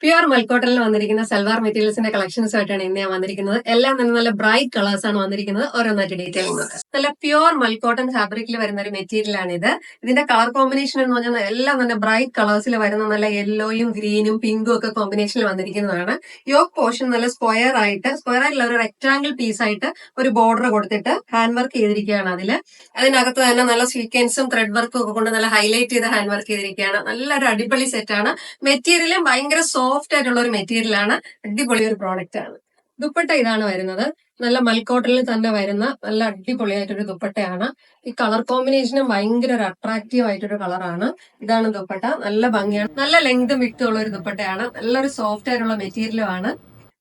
Pure മൽക്കോട്ടനിൽ വന്നിരിക്കുന്ന salwar മെറ്റീരിയൽസിന്റെ collections ആയിട്ടാണ് ഇന്ന് ഞാൻ വന്നിരിക്കുന്നത്. എല്ലാം തന്നെ നല്ല ബ്രൈറ്റ് കളേഴ്സ് ആണ് വന്നിരിക്കുന്നത്. ഓരോന്നായിട്ട് ഡീറ്റെയിൽ നോക്കാം. നല്ല പ്യുവർ മൽക്കോട്ടൺ ഫാബ്രിക്കിൽ വരുന്ന ഒരു മെറ്റീരിയൽ ആണ് ഇത്. ഇതിന്റെ കളർ കോമ്പിനേഷൻ എന്ന് പറഞ്ഞാൽ എല്ലാം തന്നെ ബ്രൈറ്റ് കളേഴ്സിൽ വരുന്ന നല്ല യെല്ലോയും ഗ്രീനും പിങ്കും ഒക്കെ കോമ്പിനേഷനിൽ വന്നിരിക്കുന്നതാണ്. യോക്ക് പോർഷൻ നല്ല സ്ക്വയർ ആയിട്ടുള്ള ഒരു റെക്ടാംഗിൾ പീസ് ആയിട്ട് ഒരു ബോർഡർ കൊടുത്തിട്ട് ഹാൻഡ് വർക്ക് ചെയ്തിരിക്കുകയാണ്. അതിനകത്ത് തന്നെ നല്ല സീക്വൻസും ത്രെഡ് വർക്കും ഒക്കെ കൊണ്ട് നല്ല ഹൈലൈറ്റ് ചെയ്ത് ഹാൻഡ് വർക്ക് ചെയ്തിരിക്കുകയാണ്. നല്ലൊരു അടിപൊളി സെറ്റ് ആണ്. മെറ്റീരിയലും ഭയങ്കര സോഫ്റ്റ് ആയിട്ടുള്ള ഒരു മെറ്റീരിയൽ ആണ്. അടിപൊളി ഒരു പ്രോഡക്റ്റ് ആണ്. ദുപ്പട്ട ഇതാണ് വരുന്നത്. നല്ല മൽക്കോട്ടനിൽ തന്നെ വരുന്ന നല്ല അടിപൊളിയായിട്ടൊരു ദുപ്പട്ടയാണ്. ഈ കളർ കോമ്പിനേഷനും ഭയങ്കര ഒരു അട്രാക്റ്റീവ് ആയിട്ടൊരു കളറാണ്. ഇതാണ് ദുപ്പട്ട. നല്ല ഭംഗിയാണ്. നല്ല ലെങ്തും വിട്ടും ഉള്ള ഒരു ദുപ്പട്ടയാണ്. നല്ലൊരു സോഫ്റ്റ് ആയിട്ടുള്ള മെറ്റീരിയലും ആണ്.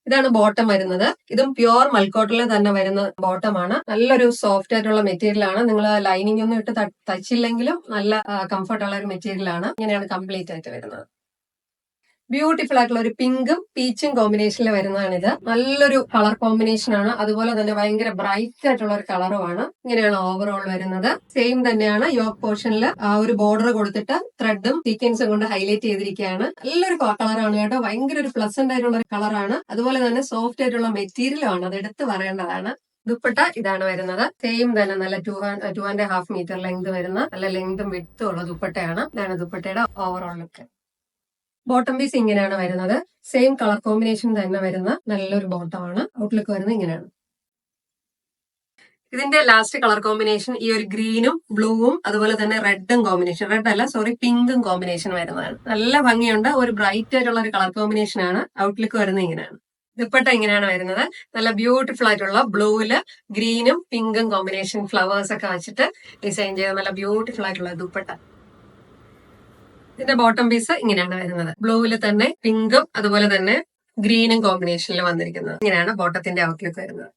ഇതാണ് ബോട്ടം വരുന്നത്. ഇതും പ്യുവർ മൽക്കോട്ടനിൽ തന്നെ വരുന്ന ബോട്ടമാണ്. നല്ലൊരു സോഫ്റ്റ് ആയിട്ടുള്ള മെറ്റീരിയൽ ആണ്. നിങ്ങൾ ലൈനിങ് ഒന്നും ഇട്ട് തച്ചില്ലെങ്കിലും നല്ല കംഫർട്ട് ഉള്ള ഒരു മെറ്റീരിയൽ ആണ്. ഇങ്ങനെയാണ് കംപ്ലീറ്റ് ആയിട്ട് വരുന്നത്. ബ്യൂട്ടിഫുൾ ആയിട്ടുള്ള ഒരു പിങ്കും പീച്ചും കോമ്പിനേഷനിൽ വരുന്നതാണിത്. നല്ലൊരു കളർ കോമ്പിനേഷൻ ആണ്. അതുപോലെ തന്നെ ഭയങ്കര ബ്രൈറ്റ് ആയിട്ടുള്ള ഒരു കളറുമാണ്. ഇങ്ങനെയാണ് ഓവറോൾ വരുന്നത്. സെയിം തന്നെയാണ്. യോക്ക് പോർഷനിൽ ഒരു ബോർഡർ കൊടുത്തിട്ട് ത്രെഡും സീക്വൻസും കൊണ്ട് ഹൈലൈറ്റ് ചെയ്തിരിക്കുകയാണ്. നല്ലൊരു കളറാണ് കേട്ടോ. ഭയങ്കര ഒരു പ്ലസന്റ് ആയിട്ടുള്ള ഒരു കളറാണ്. അതുപോലെ തന്നെ സോഫ്റ്റ് ആയിട്ടുള്ള മെറ്റീരിയലും ആണ്. അത് എടുത്ത് പറയേണ്ടതാണ്. ദുപ്പട്ട ഇതാണ് വരുന്നത്. സെയിം തന്നെ നല്ല 2.5 മീറ്റർ ലെങ്ത് വരുന്ന നല്ല ലെങ്തും വിഡ്ത്തും ഉള്ള ദുപ്പട്ടയാണ്. ഇതാണ് ദുപ്പട്ടയുടെ ഓവറോൾ ലുക്ക്. ബോട്ടം പീസ് ഇങ്ങനെയാണ് വരുന്നത്. സെയിം കളർ കോമ്പിനേഷൻ തന്നെ വരുന്ന നല്ലൊരു ബോട്ടമാണ്. ഔട്ട്ലുക്ക് വരുന്നത് ഇങ്ങനെയാണ്. ഇതിന്റെ ലാസ്റ്റ് കളർ കോമ്പിനേഷൻ ഈ ഒരു ഗ്രീനും ബ്ലൂവും അതുപോലെ തന്നെ റെഡും കോമ്പിനേഷൻ, പിങ്കും കോമ്പിനേഷൻ വരുന്നതാണ്. നല്ല ഭംഗിയുണ്ട്. ഒരു ബ്രൈറ്റ് ആയിട്ടുള്ള ഒരു കളർ കോമ്പിനേഷൻ ആണ്. ഔട്ട്ലുക്ക് വരുന്നത് ഇങ്ങനെയാണ്. ദുപ്പട്ട ഇങ്ങനെയാണ് വരുന്നത്. നല്ല ബ്യൂട്ടിഫുൾ ആയിട്ടുള്ള ബ്ലൂവില് ഗ്രീനും പിങ്കും കോമ്പിനേഷൻ ഫ്ലവേഴ്സ് ഒക്കെ വെച്ചിട്ട് ഡിസൈൻ ചെയ്ത നല്ല ബ്യൂട്ടിഫുൾ ആയിട്ടുള്ള ദുപ്പട്ട. ഇതിന്റെ ബോട്ടം പീസ് ഇങ്ങനെയാണ് വരുന്നത്. ബ്ലൂവിൽ തന്നെ പിങ്കും അതുപോലെ തന്നെ ഗ്രീനും കോമ്പിനേഷനിൽ വന്നിരിക്കുന്നത്. ഇങ്ങനെയാണ് ബോട്ടത്തിന്റെ ഔട്ട്ലുക്ക് വരുന്നത്.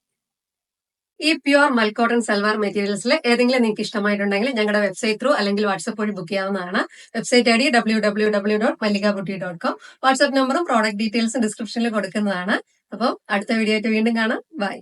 ഈ പ്യുവർ മൽക്കോട്ടൺ സൽവാർ മെറ്റീരിയൽസിൽ ഏതെങ്കിലും നിങ്ങൾക്ക് ഇഷ്ടമായിട്ടുണ്ടെങ്കിൽ ഞങ്ങളുടെ വെബ്സൈറ്റ് ത്രൂ അല്ലെങ്കിൽ വാട്സ്ആപ്പ് വഴി ബുക്ക് ചെയ്യാവുന്നതാണ്. Website ID www.mallikabutti.com. വാട്സ്ആപ്പ് നമ്പറും പ്രോഡക്റ്റ് ഡീറ്റെയിൽസും ഡിസ്ക്രിപ്ഷനിൽ കൊടുക്കുന്നതാണ്. അപ്പോൾ അടുത്ത വീഡിയോ ആയിട്ട് വീണ്ടും കാണാം. ബൈ.